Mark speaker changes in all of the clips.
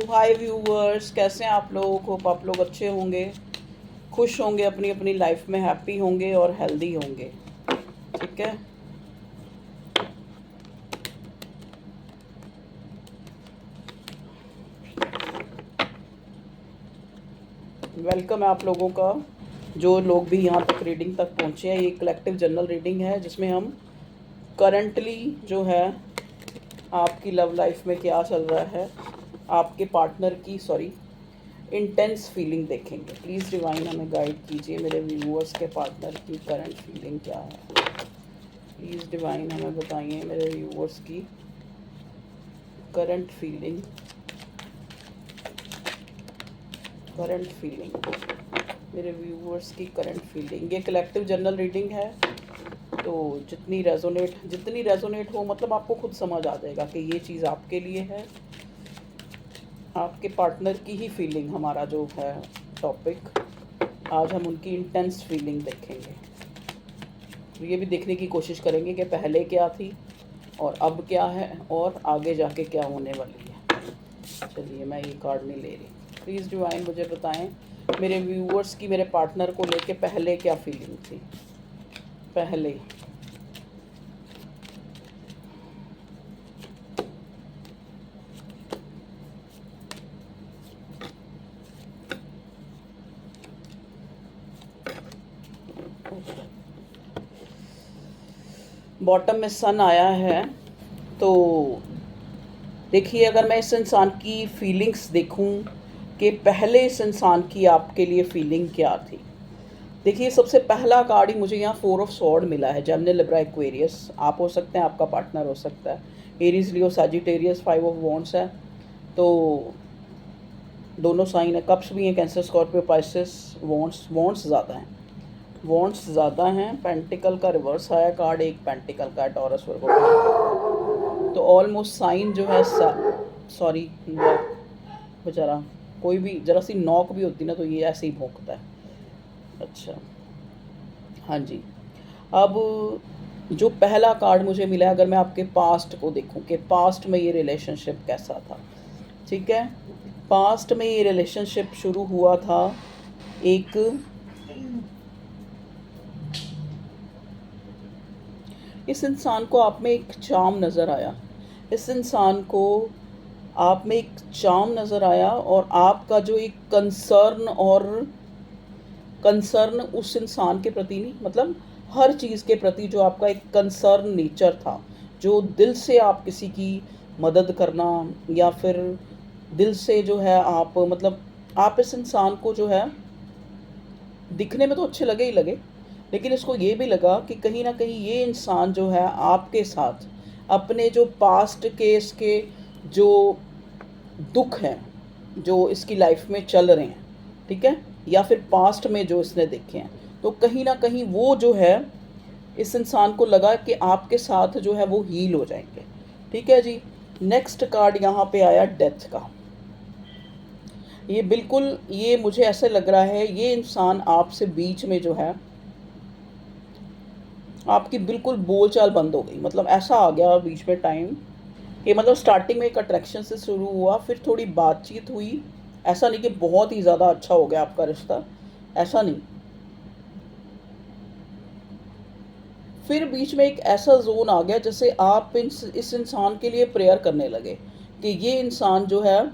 Speaker 1: हाय viewers, कैसे हैं आप लोग। होप आप लोग अच्छे होंगे, खुश होंगे, अपनी अपनी लाइफ में हैप्पी होंगे और हेल्दी होंगे। ठीक है, वेलकम है आप लोगों का। जो लोग भी यहाँ तक रीडिंग तक पहुँचे हैं, ये कलेक्टिव जनरल रीडिंग है जिसमें हम करंटली जो है आपकी लव लाइफ में क्या चल रहा है, आपके पार्टनर की इंटेंस फीलिंग देखेंगे। प्लीज़ डिवाइन हमें गाइड कीजिए, मेरे व्यूअर्स के पार्टनर की करंट फीलिंग क्या है। प्लीज़ डिवाइन हमें बताइए मेरे व्यूअर्स की करंट फीलिंग मेरे व्यूअर्स की करंट फीलिंग। ये कलेक्टिव जनरल रीडिंग है, तो जितनी रेजोनेट हो, मतलब आपको खुद समझ आ जाएगा कि ये चीज़ आपके लिए है। आपके पार्टनर की ही फीलिंग हमारा जो है टॉपिक। आज हम उनकी इंटेंस फीलिंग देखेंगे, तो ये भी देखने की कोशिश करेंगे कि पहले क्या थी और अब क्या है और आगे जाके क्या होने वाली है। चलिए, मैं ये कार्ड नहीं ले रही। प्लीज़ डिवाइन मुझे बताएं मेरे व्यूअर्स की मेरे पार्टनर को लेके पहले क्या फीलिंग थी। पहले बॉटम में सन आया है, तो देखिए, अगर मैं इस इंसान की फीलिंग्स देखूं कि पहले इस इंसान की आपके लिए फीलिंग क्या थी। देखिए, सबसे पहला कार्ड ही मुझे यहाँ 4 ऑफ सॉर्ड मिला है। जेमिनी, लिब्रा, एक्वेरियस आप हो सकते हैं, आपका पार्टनर हो सकता है Aries, Leo, Sagittarius. 5 of wands है, तो दोनों साइन है। कप्स भी हैं, कैंसर, स्कॉर्पियो, पाइसेस। वॉन्ड्स ज़्यादा हैं। पेंटिकल का रिवर्स आया कार्ड, एक पेंटिकल का, टॉरस, वर्गो। तो ऑलमोस्ट साइन जो है सॉरी बेचारा, कोई भी ज़रा सी नॉक भी होती ना तो ये ऐसे ही भौंकता है। अच्छा, हाँ जी। अब जो पहला कार्ड मुझे मिला है, अगर मैं आपके पास्ट को देखूं कि पास्ट में ये रिलेशनशिप कैसा था। ठीक है, पास्ट में ये रिलेशनशिप शुरू हुआ था एक इस इंसान को आप में एक चार्म नज़र आया। इस इंसान को आप में एक चार्म नज़र आया और आपका जो एक कंसर्न उस इंसान के प्रति नहीं, मतलब हर चीज़ के प्रति जो आपका एक कंसर्न नेचर था, जो दिल से आप किसी की मदद करना, या फिर दिल से जो है आप, मतलब आप इस इंसान को जो है दिखने में तो अच्छे लगे ही लगे, लेकिन इसको ये भी लगा कि कहीं ना कहीं ये इंसान जो है आपके साथ अपने जो पास्ट के इसके जो दुख हैं जो इसकी लाइफ में चल रहे हैं, ठीक है, या फिर पास्ट में जो इसने देखे हैं, तो कहीं ना कहीं वो जो है इस इंसान को लगा कि आपके साथ जो है वो हील हो जाएंगे। ठीक है जी। नेक्स्ट कार्ड यहाँ पे आया डेथ का। ये बिल्कुल, ये मुझे ऐसे लग रहा है ये इंसान आपसे बीच में जो है आपकी बिल्कुल बोलचाल बंद हो गई। मतलब ऐसा आ गया बीच में टाइम कि मतलब स्टार्टिंग में एक अट्रैक्शन से शुरू हुआ, फिर थोड़ी बातचीत हुई। ऐसा नहीं कि बहुत ही ज़्यादा अच्छा हो गया आपका रिश्ता, ऐसा नहीं। फिर बीच में एक ऐसा जोन आ गया जैसे आप इस इंसान के लिए प्रेयर करने लगे कि ये इंसान जो है,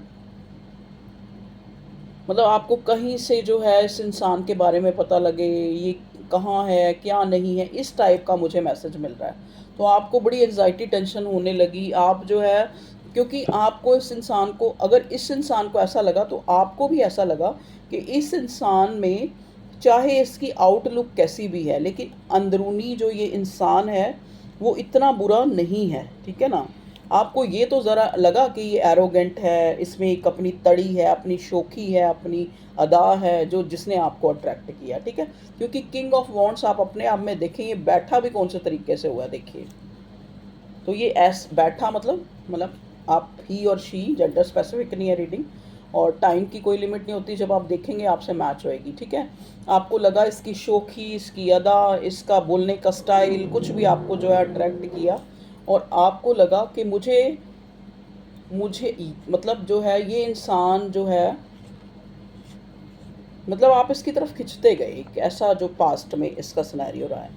Speaker 1: मतलब आपको कहीं से जो है इस इंसान के बारे में पता लगे, ये कहाँ है क्या नहीं है, इस टाइप का मुझे मैसेज मिल रहा है। तो आपको बड़ी एंजाइटी, टेंशन होने लगी। आप जो है, क्योंकि आपको इस इंसान को, अगर इस इंसान को ऐसा लगा तो आपको भी ऐसा लगा कि इस इंसान में, चाहे इसकी आउटलुक कैसी भी है, लेकिन अंदरूनी जो ये इंसान है वो इतना बुरा नहीं है। ठीक है ना। आपको ये तो ज़रा लगा कि ये एरोगेंट है, इसमें एक अपनी तड़ी है, अपनी शोखी है, अपनी अदा है जो जिसने आपको अट्रैक्ट किया। ठीक है, क्योंकि किंग ऑफ वॉन्ड्स आप अपने आप में देखें, ये बैठा भी कौन से तरीके से हुआ देखिए। तो ये बैठा मतलब आप ही और शी, जेंडर स्पेसिफिक नहीं है रीडिंग, और टाइम की कोई लिमिट नहीं होती। जब आप देखेंगे आपसे मैच होएगी। ठीक है, आपको लगा इसकी शोखी, इसकी अदा, इसका बोलने का स्टाइल, कुछ भी आपको जो है अट्रैक्ट किया, और आपको लगा कि मुझे मतलब जो है ये इंसान जो है, मतलब आप इसकी तरफ खिंचते गए, एक ऐसा जो पास्ट में इसका सिनेरियो रहा है।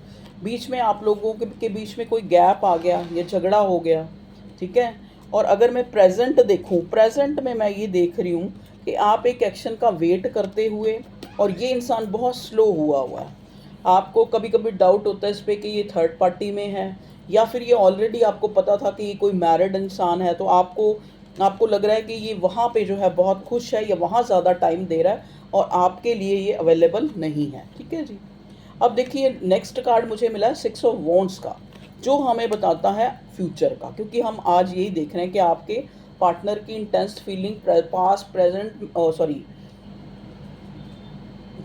Speaker 1: बीच में आप लोगों के बीच में कोई गैप आ गया, ये झगड़ा हो गया, ठीक है। और अगर मैं प्रेजेंट देखूं, प्रेजेंट में मैं ये देख रही हूँ कि आप एक एक्शन का वेट करते हुए, और ये इंसान बहुत स्लो हुआ है। आपको कभी कभी डाउट होता है इस पर कि ये थर्ड पार्टी में है, या फिर ये ऑलरेडी आपको पता था कि ये कोई मैरिड इंसान है, तो आपको आपको लग रहा है कि ये वहाँ पे जो है बहुत खुश है या वहाँ ज़्यादा टाइम दे रहा है और आपके लिए ये अवेलेबल नहीं है, ठीक है जी। अब देखिए नेक्स्ट कार्ड मुझे मिला है 6 ऑफ वॉन्ड्स का, जो हमें बताता है फ्यूचर का, क्योंकि हम आज यही देख रहे हैं कि आपके पार्टनर की intense feeling past present sorry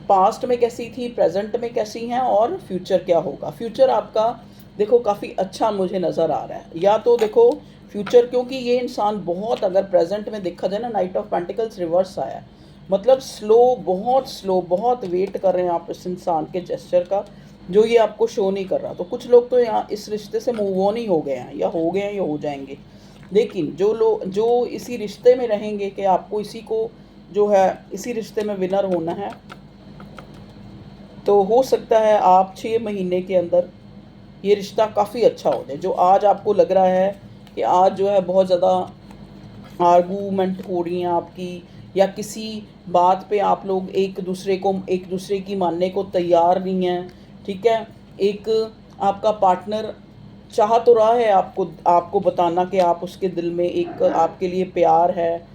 Speaker 1: past में कैसी थी, प्रेजेंट में कैसी हैं, और फ्यूचर क्या होगा। फ्यूचर आपका देखो काफ़ी अच्छा मुझे नज़र आ रहा है। या तो देखो फ्यूचर, क्योंकि ये इंसान बहुत, अगर प्रेजेंट में देखा जाए ना, नाइट ऑफ पेंटिकल्स रिवर्स आया है, मतलब स्लो, बहुत वेट कर रहे हैं आप इस इंसान के जेस्चर का, जो ये आपको शो नहीं कर रहा। तो कुछ लोग तो यहाँ इस रिश्ते से मूव ऑन ही हो गए हैं, या हो गए हैं या हो जाएंगे। लेकिन जो लोग जो इसी रिश्ते में रहेंगे कि आपको इसी को जो है इसी रिश्ते में विनर होना है, तो हो सकता है आप 6 महीने के अंदर ये रिश्ता काफ़ी अच्छा हो जाए। जो आज आपको लग रहा है कि आज जो है बहुत ज़्यादा आर्गूमेंट हो रही हैं आपकी, या किसी बात पे आप लोग एक दूसरे की मानने को तैयार नहीं हैं, ठीक है। एक आपका पार्टनर चाह तो रहा है आपको आपको बताना कि आप उसके दिल में एक आपके लिए प्यार है,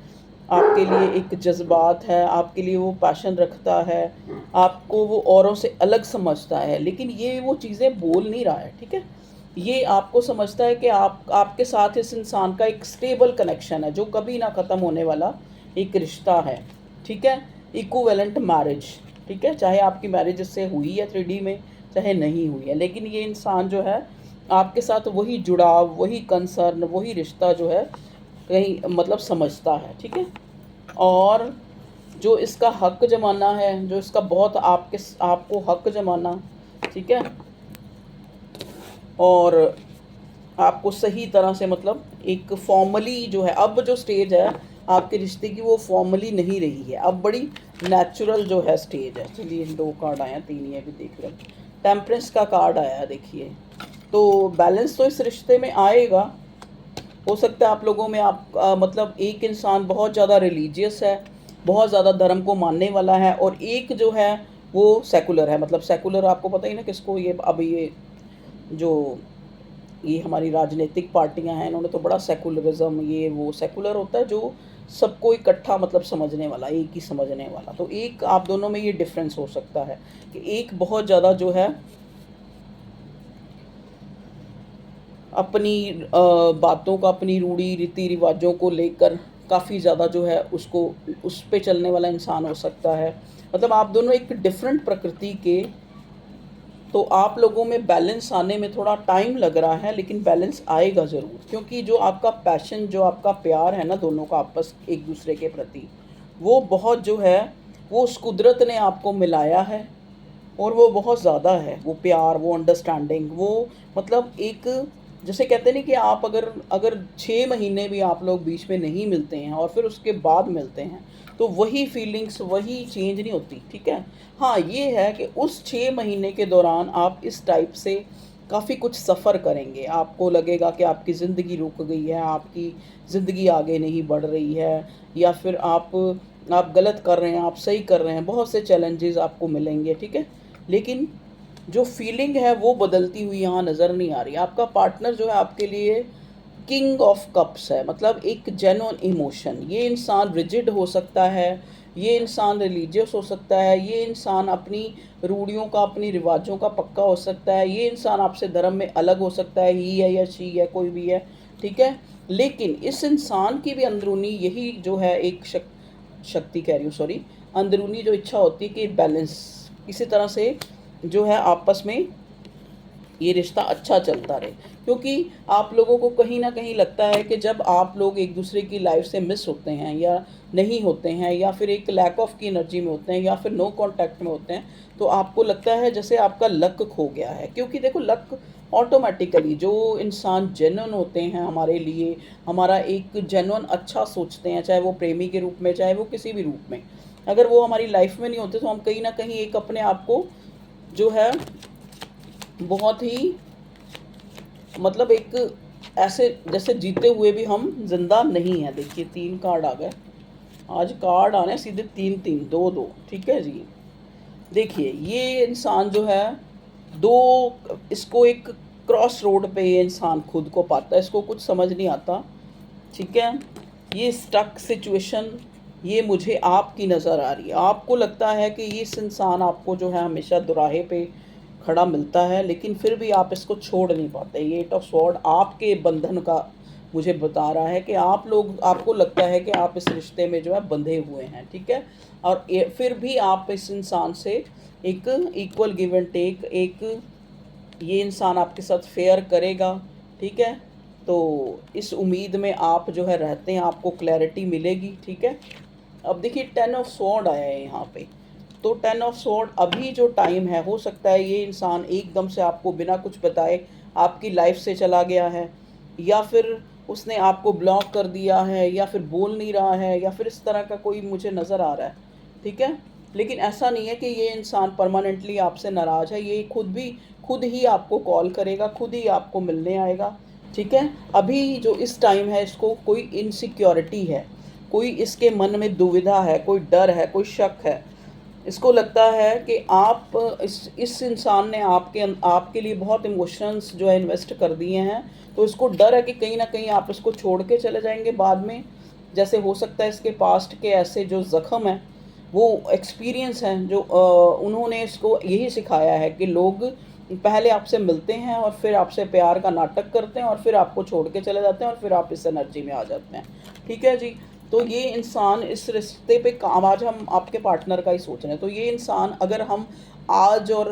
Speaker 1: आपके लिए एक जज्बात है, आपके लिए वो पैशन रखता है, आपको वो औरों से अलग समझता है, लेकिन ये वो चीज़ें बोल नहीं रहा है, ठीक है। ये आपको समझता है कि आपके साथ इस इंसान का एक स्टेबल कनेक्शन है, जो कभी ना ख़त्म होने वाला एक रिश्ता है, ठीक है। इक्विवेलेंट मैरिज, ठीक है, चाहे आपकी मैरिज इससे हुई है 3D में, चाहे नहीं हुई है, लेकिन ये इंसान जो है आपके साथ वही जुड़ाव, वही कंसर्न, वही रिश्ता जो है कहीं मतलब समझता है, ठीक है। और जो इसका हक जमाना है, जो इसका बहुत आपको हक जमाना, ठीक है, और आपको सही तरह से मतलब एक फॉर्मली जो है, अब जो स्टेज है आपके रिश्ते की वो फॉर्मली नहीं रही है, अब बड़ी नेचुरल जो है स्टेज है। चलिए 2 कार्ड आए हैं, 3 ये भी देख लें। टेम्परेंस का कार्ड आया है, देखिए, तो बैलेंस तो इस रिश्ते में आएगा। हो सकता है आप लोगों में मतलब एक इंसान बहुत ज़्यादा रिलीजियस है, बहुत ज़्यादा धर्म को मानने वाला है, और एक जो है वो सेकुलर है। मतलब सेकुलर आपको पता ही ना किसको, ये अब ये हमारी राजनीतिक पार्टियां हैं, इन्होंने तो बड़ा सेकुलरिज्म, ये वो सेकुलर होता है जो सबको इकट्ठा मतलब समझने वाला, एक ही समझने वाला। तो एक आप दोनों में ये डिफरेंस हो सकता है कि एक बहुत ज़्यादा जो है अपनी बातों का, अपनी रूढ़ी रीति रिवाजों को लेकर काफ़ी ज़्यादा जो है उसको उस पे चलने वाला इंसान हो सकता है। मतलब आप दोनों एक डिफरेंट प्रकृति के, तो आप लोगों में बैलेंस आने में थोड़ा टाइम लग रहा है, लेकिन बैलेंस आएगा ज़रूर, क्योंकि जो आपका पैशन, जो आपका प्यार है ना दोनों का आपस एक दूसरे के प्रति, वो बहुत जो है वो उस कुदरत ने आपको मिलाया है, और वो बहुत ज़्यादा है, वो प्यार, वो अंडरस्टैंडिंग, वो मतलब एक, जैसे कहते नहीं कि आप अगर अगर 6 महीने भी आप लोग बीच में नहीं मिलते हैं और फिर उसके बाद मिलते हैं, तो वही फीलिंग्स वही चेंज नहीं होती, ठीक है। हाँ ये है कि उस 6 महीने के दौरान आप इस टाइप से काफ़ी कुछ सफ़र करेंगे, आपको लगेगा कि आपकी ज़िंदगी रुक गई है, आपकी ज़िंदगी आगे नहीं बढ़ रही है, या फिर आप गलत कर रहे हैं, आप सही कर रहे हैं, बहुत से चैलेंजेस आपको मिलेंगे, ठीक है। लेकिन जो फीलिंग है वो बदलती हुई यहाँ नज़र नहीं आ रही। आपका पार्टनर जो है आपके लिए किंग ऑफ कप्स है, मतलब एक जेन्युइन इमोशन। ये इंसान रिजिड हो सकता है, ये इंसान रिलीजियस हो सकता है, ये इंसान अपनी रूढ़ियों का, अपनी रिवाजों का पक्का हो सकता है, ये इंसान आपसे धर्म में अलग हो सकता है, ही है या शी है, कोई भी है, ठीक है। लेकिन इस इंसान की भी अंदरूनी यही जो है एक शक्ति कह रही हूँ, सॉरी, अंदरूनी जो इच्छा होती है कि बैलेंस किसी तरह से जो है आपस में ये रिश्ता अच्छा चलता रहे। क्योंकि आप लोगों को कहीं ना कहीं लगता है कि जब आप लोग एक दूसरे की लाइफ से मिस होते हैं, या नहीं होते हैं, या फिर एक लैक ऑफ की एनर्जी में होते हैं, या फिर नो कांटेक्ट में होते हैं, तो आपको लगता है जैसे आपका लक खो गया है। क्योंकि देखो लक ऑटोमेटिकली जो इंसान जेन्युइन होते हैं हमारे लिए, हमारा एक जेन्युइन अच्छा सोचते हैं, चाहे वो प्रेमी के रूप में, चाहे वो किसी भी रूप में, अगर वो हमारी लाइफ में नहीं होते तो हम कहीं ना कहीं एक अपने आप को जो है बहुत ही मतलब एक ऐसे जैसे जीते हुए भी हम जिंदा नहीं हैं। देखिए 3 कार्ड आ गए, आज कार्ड आने सीधे 3 3 2 2, ठीक है जी। देखिए ये इंसान जो है दो, इसको एक क्रॉस रोड पे ये इंसान खुद को पाता है, इसको कुछ समझ नहीं आता, ठीक है। ये स्टक सिचुएशन ये मुझे आपकी नज़र आ रही है, आपको लगता है कि ये इस इंसान आपको जो है हमेशा दुराहे पे खड़ा मिलता है, लेकिन फिर भी आप इसको छोड़ नहीं पाते। ये 8 ऑफ स्वॉर्ड आपके बंधन का मुझे बता रहा है कि आप लोग, आपको लगता है कि आप इस रिश्ते में जो है बंधे हुए हैं, ठीक है। और फिर भी आप इस इंसान से एक इक्वल गिव एंड टेक, एक ये इंसान आपके साथ फेयर करेगा, ठीक है। तो इस उम्मीद में आप जो है रहते हैं, आपको क्लैरिटी मिलेगी, ठीक है। अब देखिए 10 ऑफ स्वॉर्ड आया है यहाँ पे, तो 10 ऑफ स्वॉर्ड अभी जो टाइम है, हो सकता है ये इंसान एकदम से आपको बिना कुछ बताए आपकी लाइफ से चला गया है, या फिर उसने आपको ब्लॉक कर दिया है, या फिर बोल नहीं रहा है, या फिर इस तरह का कोई मुझे नज़र आ रहा है, ठीक है। लेकिन ऐसा नहीं है कि ये इंसान परमानेंटली आपसे नाराज़ है, ये खुद ही आपको कॉल करेगा, खुद ही आपको मिलने आएगा, ठीक है। अभी जो इस टाइम है इसको कोई इनसिक्योरिटी है, कोई इसके मन में दुविधा है, कोई डर है, कोई शक है। इसको लगता है कि आप इस इंसान ने आपके लिए बहुत इमोशंस जो है इन्वेस्ट कर दिए हैं, तो इसको डर है कि कहीं ना कहीं आप इसको छोड़ के चले जाएंगे बाद में। जैसे हो सकता है इसके पास्ट के ऐसे जो ज़ख्म हैं, वो एक्सपीरियंस हैं जो उन्होंने इसको यही सिखाया है कि लोग पहले आपसे मिलते हैं और फिर आपसे प्यार का नाटक करते हैं और फिर आपको छोड़ के चले जाते हैं और फिर आप इस एनर्जी में आ जाते हैं, ठीक है जी। तो ये इंसान इस रिश्ते पे काम, आज हम आपके पार्टनर का ही सोच रहे हैं, तो ये इंसान अगर हम आज और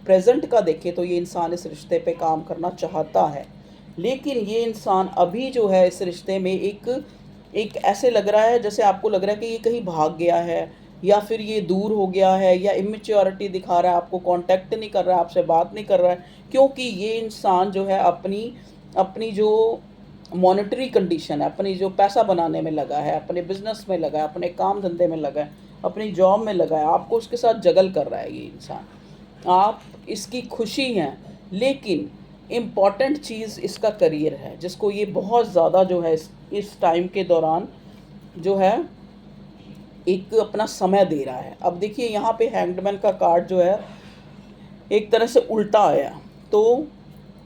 Speaker 1: प्रेजेंट का देखें तो ये इंसान इस रिश्ते पे काम करना चाहता है, लेकिन ये इंसान अभी जो है इस रिश्ते में एक एक ऐसे लग रहा है जैसे आपको लग रहा है कि ये कहीं भाग गया है, या फिर ये दूर हो गया है, या इमेच्योरिटी दिखा रहा है, आपको कांटेक्ट नहीं कर रहा है, आपसे बात नहीं कर रहा है, क्योंकि ये इंसान जो है अपनी अपनी जो मॉनेटरी कंडीशन है, अपनी जो पैसा बनाने में लगा है, अपने बिजनेस में लगा है, अपने काम धंधे में लगा है, अपनी जॉब में लगा है, आपको उसके साथ जगल कर रहा है ये इंसान। आप इसकी खुशी हैं, लेकिन इम्पॉर्टेंट चीज़ इसका करियर है, जिसको ये बहुत ज़्यादा जो है इस टाइम के दौरान जो है एक अपना समय दे रहा है। अब देखिए यहाँ पे हैंगमैन का कार्ड जो है एक तरह से उल्टा आया, तो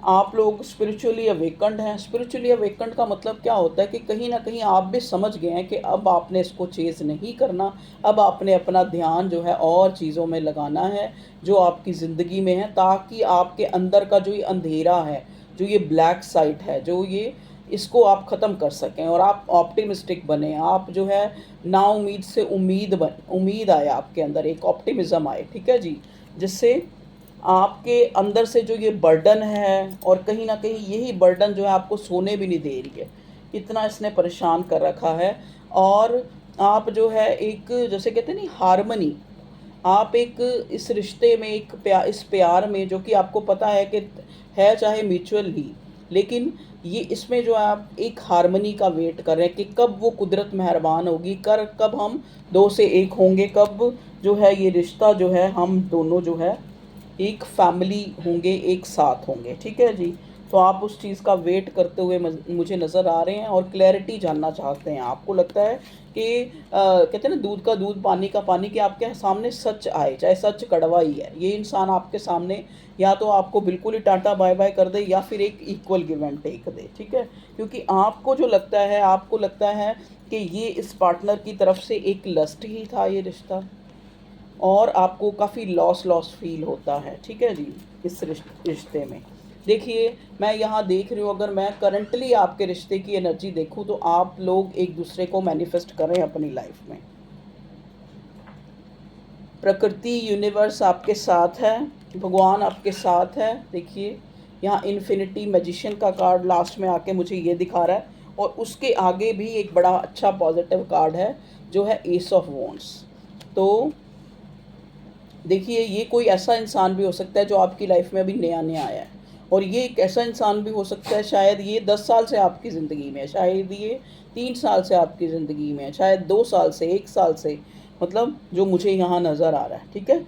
Speaker 1: आप लोग स्पिरिचुअली अवेकंड हैं। स्पिरिचुअली अवेकंड का मतलब क्या होता है कि कहीं ना कहीं आप भी समझ गए हैं कि अब आपने इसको चेज़ नहीं करना, अब आपने अपना ध्यान जो है और चीज़ों में लगाना है जो आपकी ज़िंदगी में है, ताकि आपके अंदर का जो ये अंधेरा है, जो ये ब्लैक साइड है, जो ये इसको आप ख़त्म कर सकें और आप ऑप्टिमिस्टिक बने। आप जो है ना उम्मीद से उम्मीद आए, आपके अंदर एक ऑप्टिमिज़्म आए, ठीक है जी, जिससे आपके अंदर से जो ये बर्डन है, और कहीं ना कहीं यही बर्डन जो है आपको सोने भी नहीं दे रही है, इतना इसने परेशान कर रखा है। और आप जो है एक जैसे कहते हैं नहीं हारमनी, आप एक इस रिश्ते में एक इस प्यार में जो कि आपको पता है कि है चाहे म्यूचुअल ही, लेकिन ये इसमें जो आप एक हारमनी का वेट कर रहे हैं कि कब वो कुदरत मेहरबान होगी, कब हम दो से एक होंगे, कब जो है ये रिश्ता जो है हम दोनों जो है एक फैमिली होंगे, एक साथ होंगे, ठीक है जी। तो आप उस चीज़ का वेट करते हुए मुझे नज़र आ रहे हैं और क्लैरिटी जानना चाहते हैं। आपको लगता है कि कहते हैं ना दूध का दूध पानी का पानी, कि आपके सामने सच आए, चाहे सच कड़वा ही है। ये इंसान आपके सामने या तो आपको बिल्कुल ही टाटा बाय बाय कर दे, या फिर एक इक्वल गिव एंड टेक दे, ठीक है। क्योंकि आपको जो लगता है, आपको लगता है कि ये इस पार्टनर की तरफ से एक लस्ट ही था ये रिश्ता, और आपको काफ़ी लॉस फील होता है, ठीक है जी, इस रिश्ते में। देखिए मैं यहाँ देख रही हूँ, अगर मैं करंटली आपके रिश्ते की एनर्जी देखूँ तो आप लोग एक दूसरे को मैनिफेस्ट करें अपनी लाइफ में। प्रकृति यूनिवर्स आपके साथ है, भगवान आपके साथ है। देखिए यहाँ इन्फिनिटी मैजिशियन का कार्ड लास्ट में आके मुझे ये दिखा रहा है, और उसके आगे भी एक बड़ा अच्छा पॉजिटिव कार्ड है जो है एस ऑफ वॉन्ड्स। तो देखिए ये कोई ऐसा इंसान भी हो सकता है जो आपकी लाइफ में अभी नया नया आया है, और ये एक ऐसा इंसान भी हो सकता है, शायद ये 10 साल से आपकी ज़िंदगी में है, शायद ये 3 साल से आपकी ज़िंदगी में है, शायद 2 साल से, 1 साल से, मतलब जो मुझे यहाँ नज़र आ रहा है, ठीक है।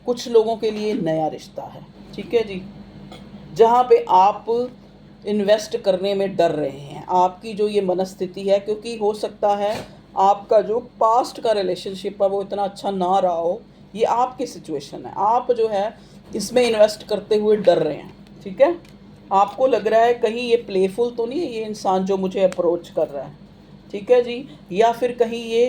Speaker 1: कुछ लोगों के लिए नया रिश्ता है, ठीक है जी, जहाँ पे आप इन्वेस्ट करने में डर रहे हैं। आपकी जो ये मनस्थिति है, क्योंकि हो सकता है आपका जो पास्ट का रिलेशनशिप है वो इतना अच्छा ना रहा हो, ये आपकी सिचुएशन है। आप जो है इसमें इन्वेस्ट करते हुए डर रहे हैं, ठीक है। आपको लग रहा है कहीं ये प्लेफुल तो नहीं है ये इंसान जो मुझे अप्रोच कर रहा है, ठीक है जी, या फिर कहीं ये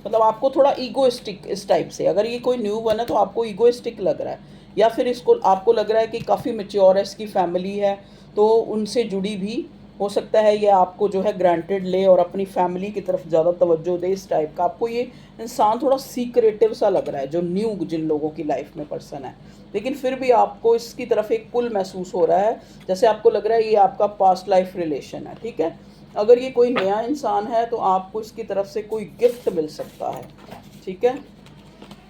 Speaker 1: मतलब आपको थोड़ा ईगोइस्टिक इस टाइप से, अगर ये कोई न्यू वन है तो आपको ईगोइस्टिक लग रहा है, या फिर इसको आपको लग रहा है कि काफ़ी मैच्योर है, इसकी फैमिली है, तो उनसे जुड़ी भी हो सकता है ये आपको जो है ग्रांटेड ले और अपनी फैमिली की तरफ ज़्यादा तवज्जो दे, इस टाइप का आपको ये इंसान थोड़ा सीक्रेटिव सा लग रहा है, जो न्यू जिन लोगों की लाइफ में पर्सन है। लेकिन फिर भी आपको इसकी तरफ एक पुल महसूस हो रहा है, जैसे आपको लग रहा है ये आपका पास्ट लाइफ रिलेशन है, ठीक है। अगर ये कोई नया इंसान है तो आपको इसकी तरफ से कोई गिफ्ट मिल सकता है, ठीक है।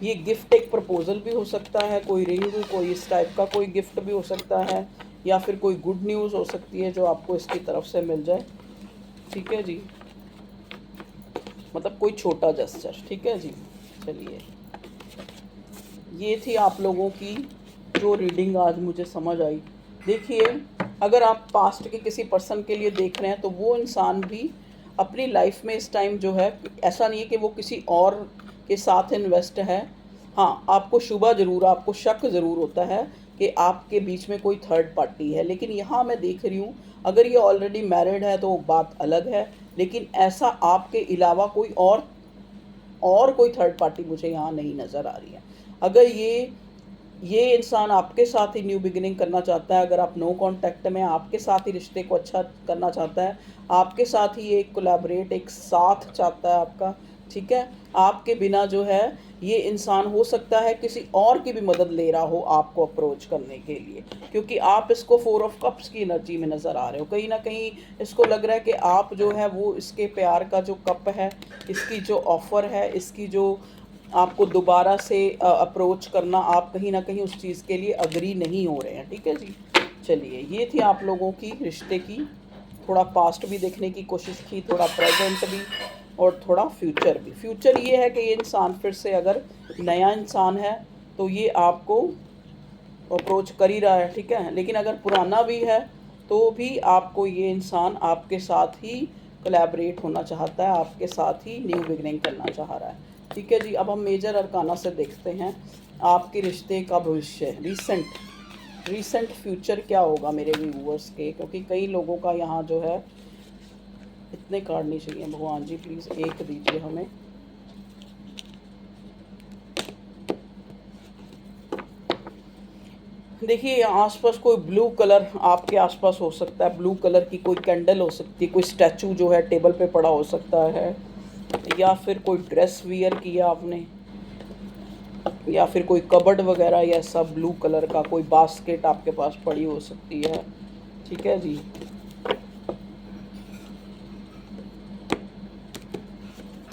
Speaker 1: ये गिफ्ट एक प्रपोजल भी हो सकता है, कोई रिंग, कोई इस टाइप का कोई गिफ्ट भी हो सकता है, या फिर कोई गुड न्यूज़ हो सकती है जो आपको इसकी तरफ से मिल जाए, ठीक है जी, मतलब कोई छोटा जेस्चर, ठीक है जी। चलिए, ये थी आप लोगों की जो रीडिंग आज मुझे समझ आई। देखिए, अगर आप पास्ट के किसी पर्सन के लिए देख रहे हैं तो वो इंसान भी अपनी लाइफ में इस टाइम जो है, ऐसा नहीं है कि वो किसी और के साथ इन्वेस्ट है। हाँ, आपको शुबा ज़रूर, आपको शक ज़रूर होता है कि आपके बीच में कोई थर्ड पार्टी है, लेकिन यहाँ मैं देख रही हूँ अगर ये ऑलरेडी मैरिड है तो बात अलग है, लेकिन ऐसा आपके अलावा कोई और कोई थर्ड पार्टी मुझे यहाँ नहीं नज़र आ रही है। अगर ये इंसान आपके साथ ही न्यू बिगिनिंग करना चाहता है, अगर आप नो कांटेक्ट में, आपके साथ ही रिश्ते को अच्छा करना चाहता है, आपके साथ ही एक कोलैबोरेट, एक साथ चाहता है आपका, ठीक है। आपके बिना जो है ये इंसान हो सकता है किसी और की भी मदद ले रहा हो आपको अप्रोच करने के लिए, क्योंकि आप इसको 4 ऑफ कप्स की एनर्जी में नज़र आ रहे हो। कहीं ना कहीं इसको लग रहा है कि आप जो है वो इसके प्यार का जो कप है, इसकी जो ऑफ़र है, इसकी जो आपको दोबारा से अप्रोच करना, आप कहीं ना कहीं उस चीज़ के लिए अग्री नहीं हो रहे हैं, ठीक है जी। चलिए, ये थी आप लोगों की रिश्ते की, थोड़ा पास्ट भी देखने की कोशिश की, थोड़ा प्रेजेंट भी, और थोड़ा फ्यूचर भी। फ्यूचर ये है कि ये इंसान फिर से अगर नया इंसान है तो ये आपको अप्रोच कर ही रहा है, ठीक है। लेकिन अगर पुराना भी है तो भी आपको ये इंसान आपके साथ ही कोलैबोरेट होना चाहता है, आपके साथ ही न्यू बिगनिंग करना चाह रहा है, ठीक है जी। अब हम मेजर अरकाना से देखते हैं आपके रिश्ते का भविष्य, रीसेंट फ्यूचर क्या होगा मेरे व्यूअर्स के, क्योंकि कई लोगों का यहाँ जो है, इतने कार्ड नहीं चाहिए भगवान जी, प्लीज़ एक दीजिए हमें। देखिए, आसपास कोई ब्लू कलर आपके आसपास हो सकता है, ब्लू कलर की कोई कैंडल हो सकती है, कोई स्टैचू जो है टेबल पे पड़ा हो सकता है, या फिर कोई ड्रेस वियर किया आपने, या फिर कोई कबर्ड वगैरह, या सब ब्लू कलर का कोई बास्केट आपके पास पड़ी हो सकती है, ठीक है जी।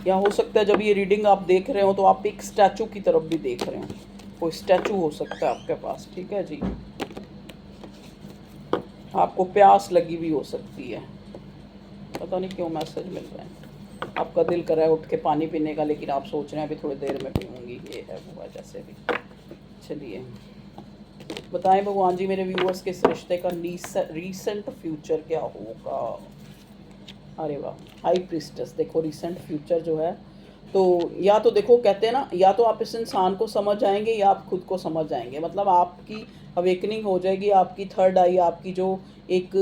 Speaker 1: या हो सकता है जब ये रीडिंग आप देख रहे हो तो आप एक स्टैचू की तरफ भी देख रहे हो, कोई स्टैचू हो सकता है आपके पास, ठीक है जी। आपको प्यास लगी भी हो सकती है, पता नहीं क्यों मैसेज मिल रहे हैं, आपका दिल कर रहा है उठ के पानी पीने का, लेकिन आप सोच रहे हैं अभी थोड़ी देर में पीऊँगी, ये है वो है जैसे भी। चलिए, बताएं भगवान जी मेरे व्यूअर्स के इस रिश्ते का रीसेंट फ्यूचर क्या होगा। अरे वाह, हाई प्रीस्टेस, देखो रीसेंट फ्यूचर जो है, तो या तो देखो कहते हैं ना, या तो आप इस इंसान को समझ जाएंगे या आप खुद को समझ जाएंगे, मतलब आपकी अवेकनिंग हो जाएगी, आपकी थर्ड आई, आपकी जो एक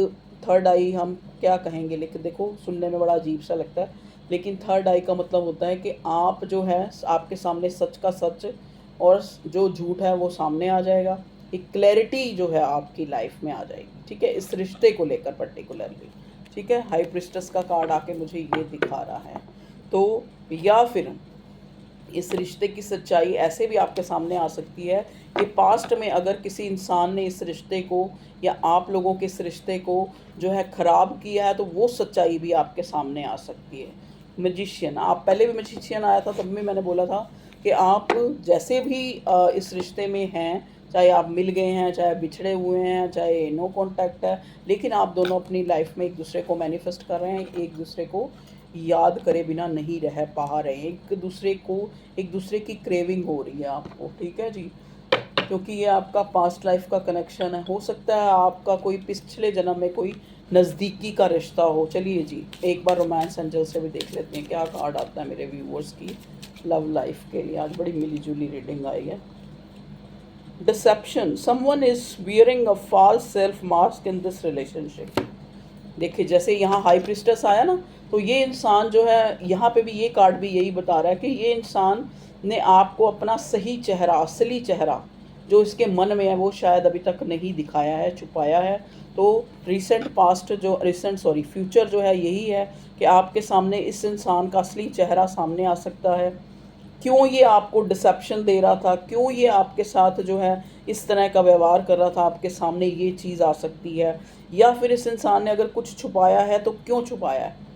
Speaker 1: थर्ड आई हम क्या कहेंगे, लेकिन देखो सुनने में बड़ा अजीब सा लगता है, लेकिन थर्ड आई का मतलब होता है कि आप जो है आपके सामने सच का सच और जो झूठ है वो सामने आ जाएगा, एक क्लैरिटी जो है आपकी लाइफ में आ जाएगी, ठीक है, इस रिश्ते को लेकर पर्टिकुलरली, ठीक है। हाई प्रिस्टेस का कार्ड आके मुझे ये दिखा रहा है, तो या फिर इस रिश्ते की सच्चाई ऐसे भी आपके सामने आ सकती है कि पास्ट में अगर किसी इंसान ने इस रिश्ते को या आप लोगों के इस रिश्ते को जो है ख़राब किया है, तो वो सच्चाई भी आपके सामने आ सकती है, मैजिशियन, आप पहले भी मैजिशियन आया था, तब भी मैंने बोला था कि आप जैसे भी इस रिश्ते में हैं, चाहे आप मिल गए हैं, चाहे बिछड़े हुए हैं, चाहे नो कांटेक्ट है, लेकिन आप दोनों अपनी लाइफ में एक दूसरे को मैनिफेस्ट कर रहे हैं, एक दूसरे को याद करे बिना नहीं रह पा रहे हैं, एक दूसरे की क्रेविंग हो रही है आपको, ठीक है जी। क्योंकि ये आपका पास्ट लाइफ का कनेक्शन है, हो सकता है आपका कोई पिछले जन्म में कोई नज़दीकी का रिश्ता हो। चलिए जी, एक बार रोमांस एंजल से भी देख लेते हैं क्या कार्ड आता है मेरे व्यूवर्स की लव लाइफ के लिए। आज बड़ी मिली जुली रीडिंग आई है। Deception, someone is wearing a false self mask in this relationship. देखिए जैसे यहाँ हाई प्रिस्टेस आया ना, तो ये इंसान जो है, यहाँ पे भी ये कार्ड भी यही बता रहा है कि ये इंसान ने आपको अपना सही चेहरा, असली चेहरा जो इसके मन में है वो शायद अभी तक नहीं दिखाया है, छुपाया है। तो फ्यूचर जो है यही है कि आपके सामने इस इंसान का असली चेहरा सामने आ सकता है। क्यों ये आपको डिसेप्शन दे रहा था, क्यों ये आपके साथ जो है इस तरह का व्यवहार कर रहा था, आपके सामने ये चीज़ आ सकती है। या फिर इस इंसान ने अगर कुछ छुपाया है तो क्यों छुपाया है।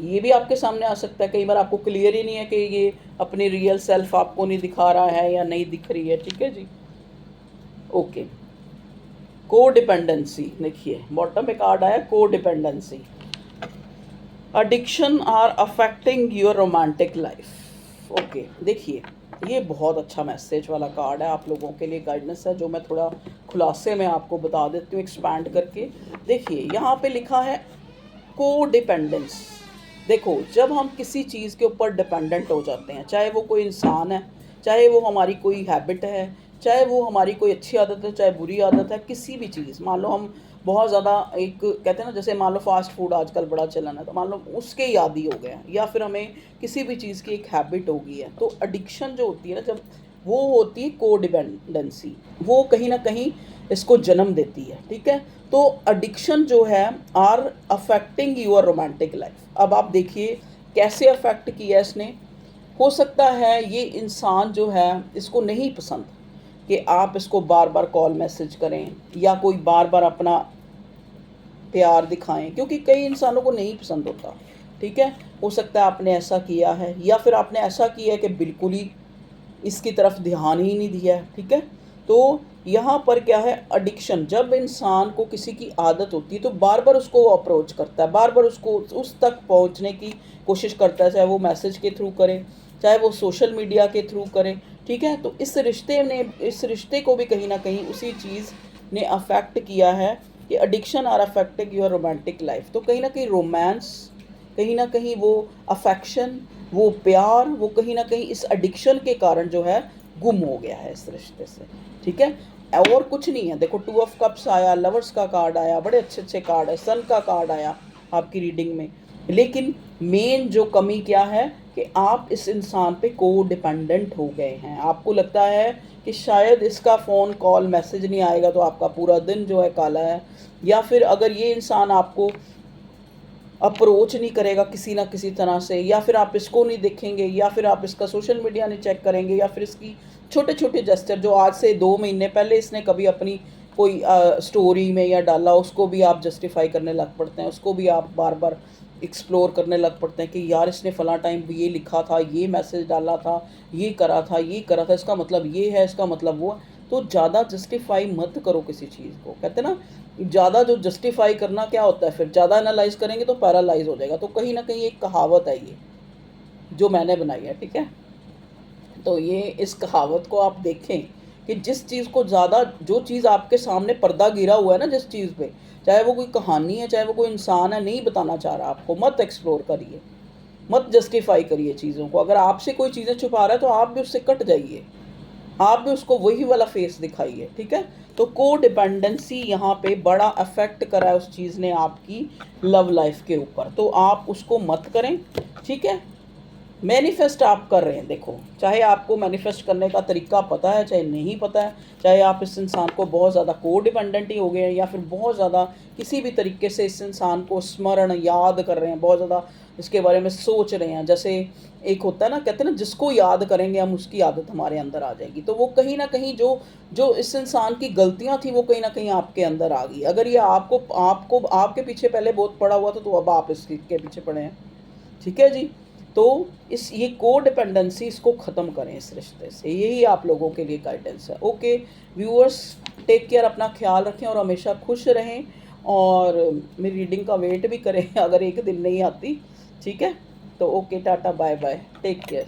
Speaker 1: ये भी आपके सामने आ सकता है, कई बार आपको क्लियर ही नहीं है कि ये अपनी रियल सेल्फ आपको नहीं दिखा रहा है या नहीं दिख रही है, ठीक है जी। ओके, को डिपेंडेंसी, देखिए बॉटम में कार्ड आया codependency. Addiction are affecting your romantic life. Okay, देखिए ये बहुत अच्छा मैसेज वाला कार्ड है, आप लोगों के लिए गाइडेंस है जो मैं थोड़ा खुलासे में आपको बता देती हूँ एक्सपैंड करके। देखिए यहाँ पे लिखा है को डिपेंडेंस। देखो जब हम किसी चीज़ के ऊपर डिपेंडेंट हो जाते हैं, चाहे वो कोई इंसान है, चाहे वो हमारी कोई हैबिट है, चाहे वो हमारी कोई अच्छी आदत है, चाहे बुरी आदत है, किसी भी चीज़, मान लो हम बहुत ज़्यादा एक कहते हैं ना, जैसे मान लो फास्ट फूड आजकल बड़ा चलन है, तो मान लो उसके ही आदी हो गए हैं, या फिर हमें किसी भी चीज़ की एक हैबिट हो गई है। तो एडिक्शन जो होती है ना, जब वो होती है को डिपेंडेंसी, वो कहीं ना कहीं इसको जन्म देती है, ठीक है। तो एडिक्शन जो है are affecting your romantic life. अब आप देखिए कैसे अफेक्ट किया इसने। हो सकता है ये इंसान जो है इसको नहीं पसंद कि आप इसको बार बार कॉल मैसेज करें या कोई बार बार अपना प्यार दिखाएं, क्योंकि कई इंसानों को नहीं पसंद होता, ठीक है। हो सकता है आपने ऐसा किया है, या फिर आपने ऐसा किया है कि बिल्कुल ही इसकी तरफ ध्यान ही नहीं दिया है, ठीक है। तो यहाँ पर क्या है, एडिक्शन, जब इंसान को किसी की आदत होती है तो बार बार उसको वो अप्रोच करता है, बार बार उसको उस तक पहुँचने की कोशिश करता है, चाहे वो मैसेज के थ्रू करे, चाहे वो सोशल मीडिया के थ्रू करे, ठीक है। तो इस रिश्ते को भी कहीं ना कहीं उसी चीज़ ने अफेक्ट किया है कि addiction are affecting your romantic life. तो कहीं ना कहीं रोमांस, कहीं ना कहीं वो अफेक्शन, वो प्यार, वो कहीं ना कहीं इस एडिक्शन के कारण जो है गुम हो गया है इस रिश्ते से, ठीक है। और कुछ नहीं है। देखो 2 ऑफ कप्स आया, लवर्स का कार्ड आया, बड़े अच्छे अच्छे कार्ड है, सन का कार्ड आया आपकी रीडिंग में। लेकिन मेन जो कमी क्या है कि आप इस इंसान पे को डिपेंडेंट हो गए हैं। आपको लगता है कि शायद इसका फ़ोन कॉल मैसेज नहीं आएगा तो आपका पूरा दिन जो है काला है, या फिर अगर ये इंसान आपको अप्रोच नहीं करेगा किसी ना किसी तरह से, या फिर आप इसको नहीं देखेंगे, या फिर आप इसका सोशल मीडिया नहीं चेक करेंगे, या फिर इसकी छोटे छोटे जेस्चर जो आज से 2 महीने पहले इसने कभी अपनी कोई स्टोरी में या डाला, उसको भी आप जस्टिफाई करने लग पड़ते हैं, उसको भी आप बार बार एक्सप्लोर करने लग पड़ते हैं कि यार इसने फ़लाँ टाइम भी ये लिखा था, ये मैसेज डाला था, ये करा था, ये करा था, इसका मतलब ये है, इसका मतलब वो है। तो ज़्यादा जस्टिफाई मत करो किसी चीज़ को, कहते हैं ना, ज़्यादा जो जस्टिफाई करना क्या होता है, फिर ज़्यादा एनालाइज करेंगे तो पैरालाइज हो जाएगा। तो कहीं ना कहीं एक कहावत है ये जो मैंने बनाई है, ठीक है। तो ये इस कहावत को आप देखें कि जिस चीज़ को ज़्यादा, जो चीज़ आपके सामने पर्दा गिरा हुआ है ना, जिस चीज़ पे, चाहे वो कोई कहानी है, चाहे वो कोई इंसान है, नहीं बताना चाह रहा आपको, मत एक्सप्लोर करिए, मत जस्टिफाई करिए चीज़ों को। अगर आपसे कोई चीज़ें छुपा रहा है तो आप भी उससे कट जाइए, आप भी उसको वही वाला फेस दिखाइए, ठीक है। तो को डिपेंडेंसी यहाँ पे बड़ा अफेक्ट करा है उस चीज़ ने आपकी लव लाइफ के ऊपर, तो आप उसको मत करें, ठीक है। मैनिफेस्ट आप कर रहे हैं, देखो चाहे आपको मैनिफेस्ट करने का तरीका पता है चाहे नहीं पता है, चाहे आप इस इंसान को बहुत ज़्यादा को डिपेंडेंट ही हो गए हैं, या फिर बहुत ज़्यादा किसी भी तरीके से इस इंसान को स्मरण याद कर रहे हैं, बहुत ज़्यादा इसके बारे में सोच रहे हैं। जैसे एक होता है ना, कहते हैं ना, जिसको याद करेंगे हम उसकी आदत हमारे अंदर आ जाएगी। तो वो कहीं ना कहीं जो जो इस इंसान की गलतियां थी वो कहीं ना कहीं आपके अंदर आ गई। अगर ये आपको आपको आपके पीछे पहले बहुत पड़ा हुआ था तो अब आप इसके पीछे पड़े हैं। ठीक है जी। तो इस ये को डिपेंडेंसी इसको ख़त्म करें इस रिश्ते से, यही आप लोगों के लिए गाइडेंस है। ओके व्यूअर्स, टेक केयर, अपना ख्याल रखें और हमेशा खुश रहें। और मेरी रीडिंग का वेट भी करें अगर एक दिन नहीं आती। ठीक है, तो okay, tata bye bye, take care.